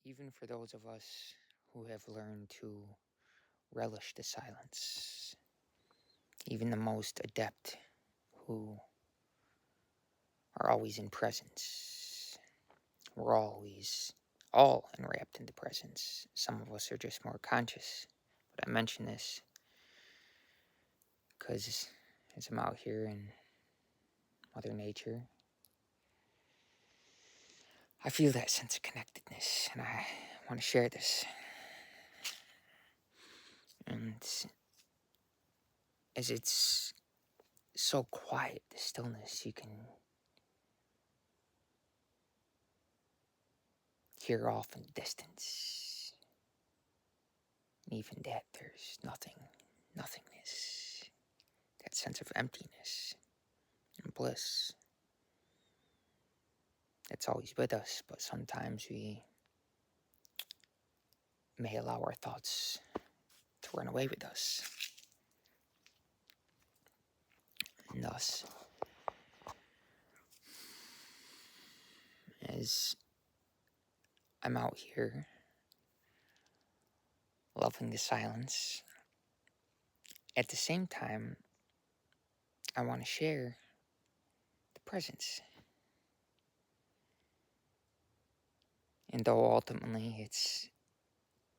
even for those of us who have learned to relish the silence, even the most adept who are always in presence. We're always all enwrapped into presence. Some of us are just more conscious. But I mention this because as I'm out here in Mother Nature, I feel that sense of connectedness, and I want to share this. And as it's so quiet, the stillness, you can hear off in the distance. And even that, there's nothingness. That sense of emptiness and bliss. It's always with us, but sometimes we may allow our thoughts to run away with us. And thus, as I'm out here loving the silence, at the same time, I want to share the presence. And though ultimately it's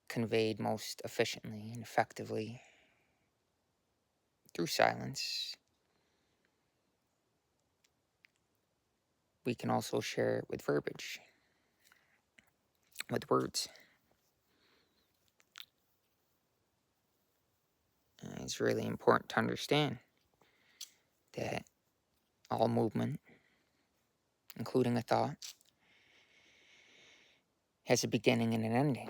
conveyed most efficiently and effectively through silence, we can also share it with verbiage, with words. And it's really important to understand that all movement, including a thought, has a beginning and an ending.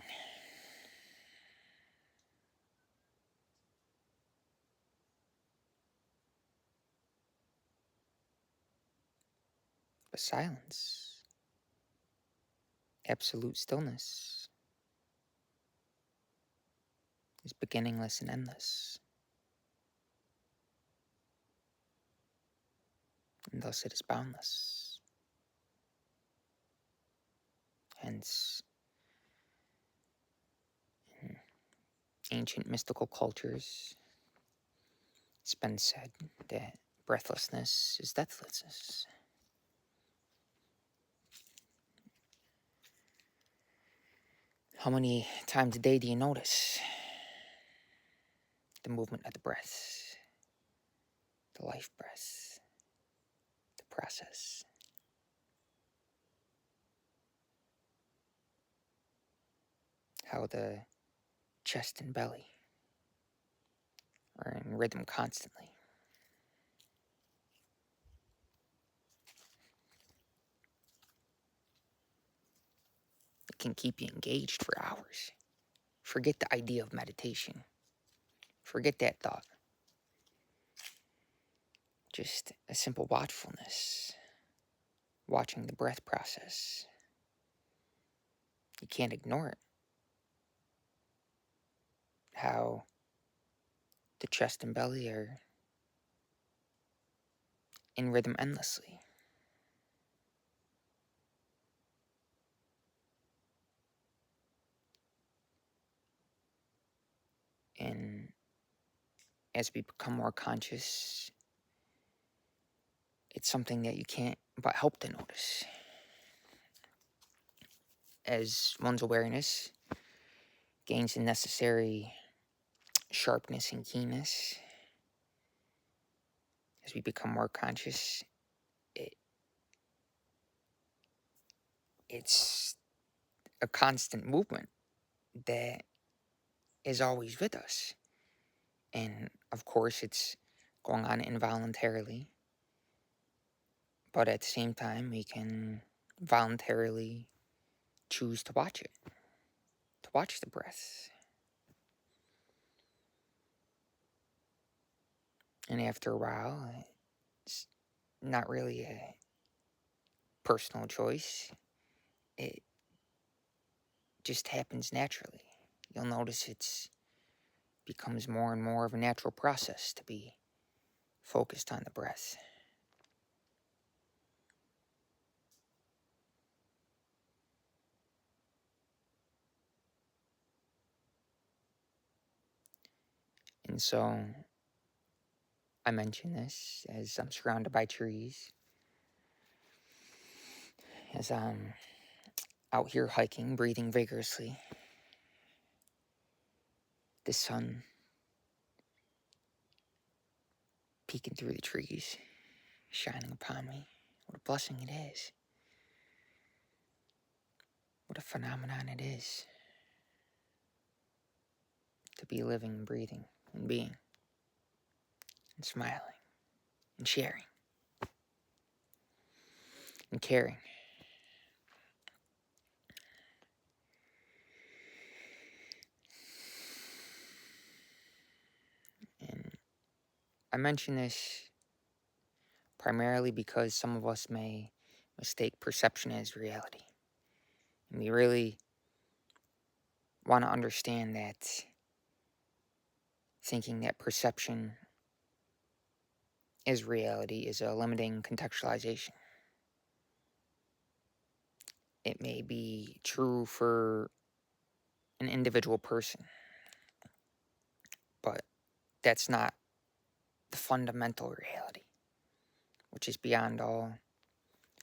But silence, absolute stillness, is beginningless and endless. And thus it is boundless. Hence, in ancient mystical cultures, it's been said that breathlessness is deathlessness. How many times a day do you notice the movement of the breath, the life breath, the process? How the chest and belly are in rhythm constantly. It can keep you engaged for hours. Forget the idea of meditation. Forget that thought. Just a simple watchfulness, watching the breath process. You can't ignore it. How the chest and belly are in rhythm endlessly. And as we become more conscious, it's something that you can't but help to notice. As one's awareness gains the necessary sharpness and keenness, as we become more conscious, it's a constant movement that is always with us. And of course, it's going on involuntarily. But at the same time, we can voluntarily choose to watch it, to watch the breath. And after a while, it's not really a personal choice. It just happens naturally. You'll notice it's becomes more and more of a natural process to be focused on the breath. And so I mention this as I'm surrounded by trees, as I'm out here hiking, breathing vigorously, the sun peeking through the trees, shining upon me. What a blessing it is. What a phenomenon it is to be living and breathing and being and smiling and sharing and caring. And I mention this primarily because some of us may mistake perception as reality. And we really want to understand that thinking that perception is reality is a limiting contextualization. It may be true for an individual person, but that's not the fundamental reality, which is beyond all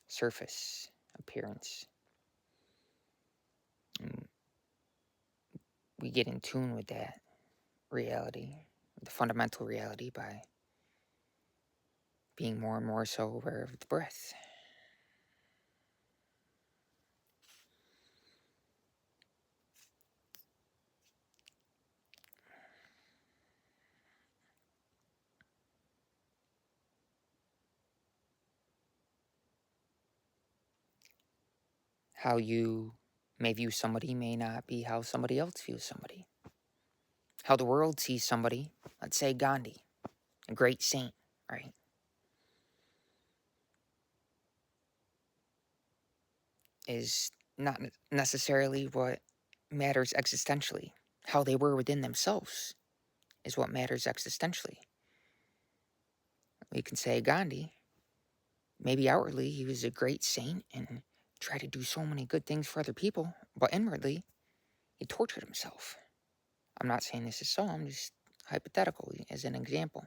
surface appearance. And we get in tune with that reality, the fundamental reality, by being more and more so aware of the breath. How you may view somebody may not be how somebody else views somebody. How the world sees somebody, let's say Gandhi, a great saint, right? Is not necessarily what matters existentially. How they were within themselves is what matters existentially. We can say Gandhi, maybe outwardly he was a great saint and tried to do so many good things for other people, but inwardly he tortured himself. I'm not saying this is so, I'm just hypothetical as an example.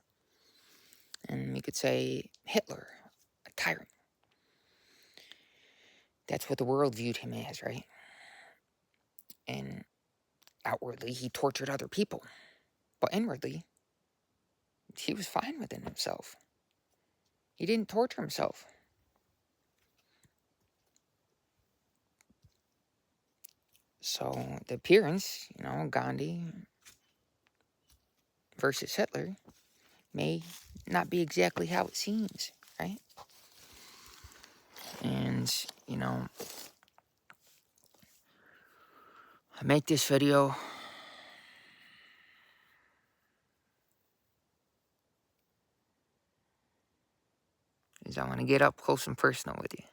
And we could say Hitler, a tyrant. That's what the world viewed him as, right? And outwardly he tortured other people, but inwardly he was fine within himself. He didn't torture himself. So the appearance, Gandhi versus Hitler may not be exactly how it seems, right? And, I make this video because I want to get up close and personal with you.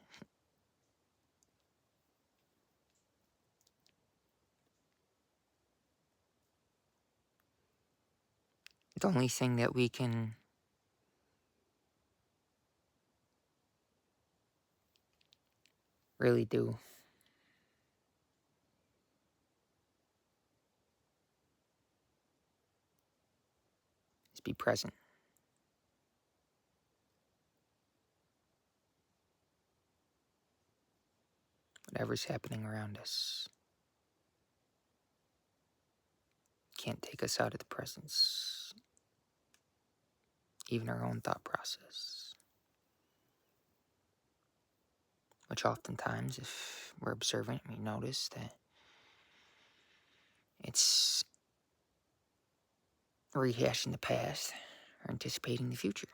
The only thing that we can really do is be present. Whatever's happening around us can't take us out of the presence, even our own thought process. Which oftentimes, if we're observant, we notice that it's rehashing the past or anticipating the future.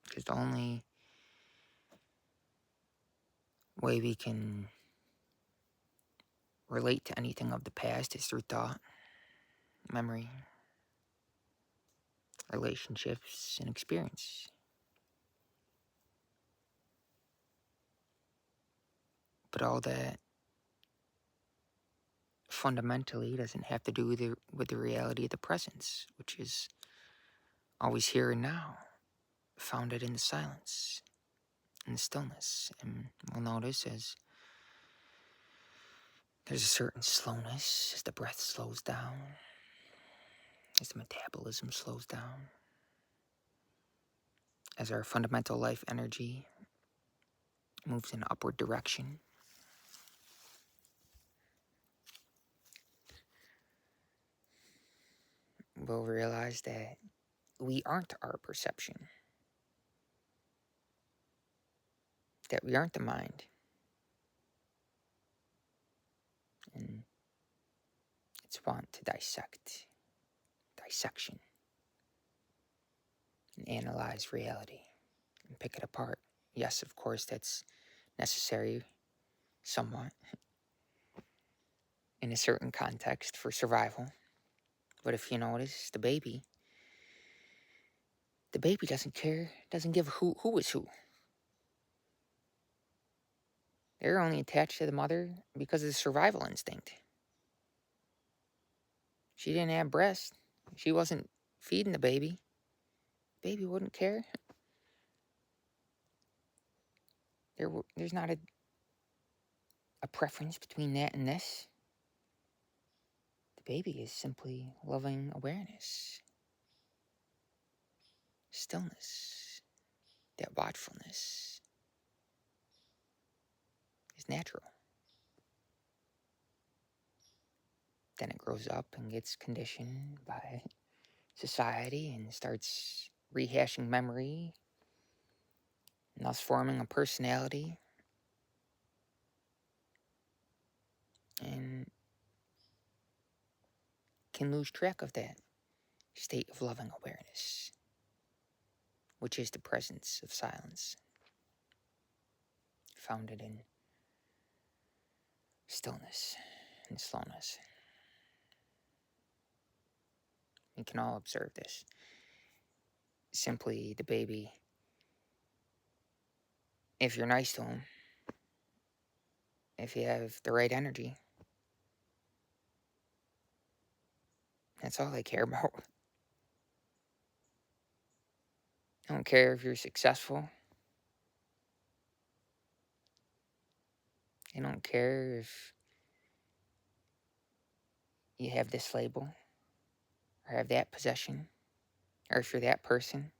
Because the only way we can relate to anything of the past is through thought, memory, relationships, and experience. But all that fundamentally doesn't have to do with the reality of the presence, which is always here and now, founded in the silence and the stillness. And we'll notice as There's a certain slowness as the breath slows down, as the metabolism slows down, as our fundamental life energy moves in an upward direction. We'll realize that we aren't our perception, that we aren't the mind. And it's want to dissection, and analyze reality and pick it apart. Yes, of course, that's necessary somewhat in a certain context for survival. But if you notice, the baby doesn't care, doesn't give who is who. They're only attached to the mother because of the survival instinct. She didn't have breasts. She wasn't feeding the baby. Baby wouldn't care. There's not a preference between that and this. The baby is simply loving awareness, stillness. That watchfulness is natural. Then it grows up and gets conditioned by society and starts rehashing memory, and thus forming a personality, and can lose track of that state of loving awareness, which is the presence of silence, founded in stillness and slowness. We can all observe this. Simply, the baby, if you're nice to him, if you have the right energy, that's all they care about. They don't care if you're successful. They don't care if you have this label or have that possession or if you're that person.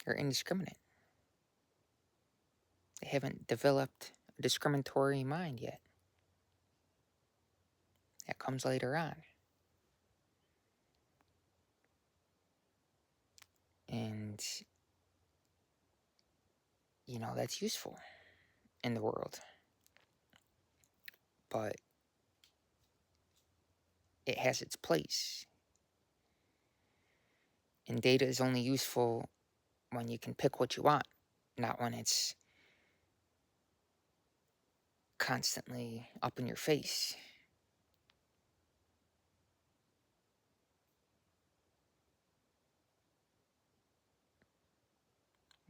They're indiscriminate. They haven't developed a discriminatory mind yet. That comes later on. And, that's useful in the world. But it has its place. And data is only useful when you can pick what you want, not when it's constantly up in your face.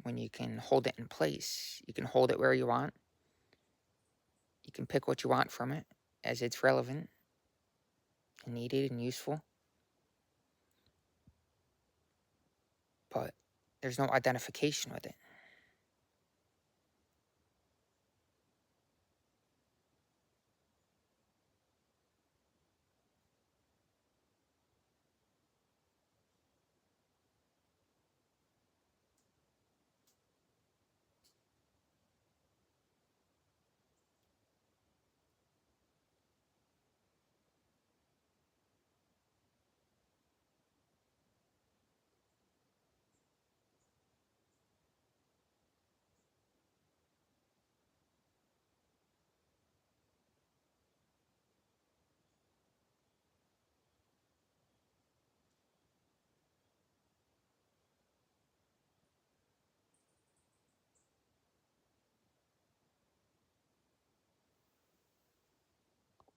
When you can hold it in place, you can hold it where you want. You can pick what you want from it as it's relevant and needed and useful. But there's no identification with it.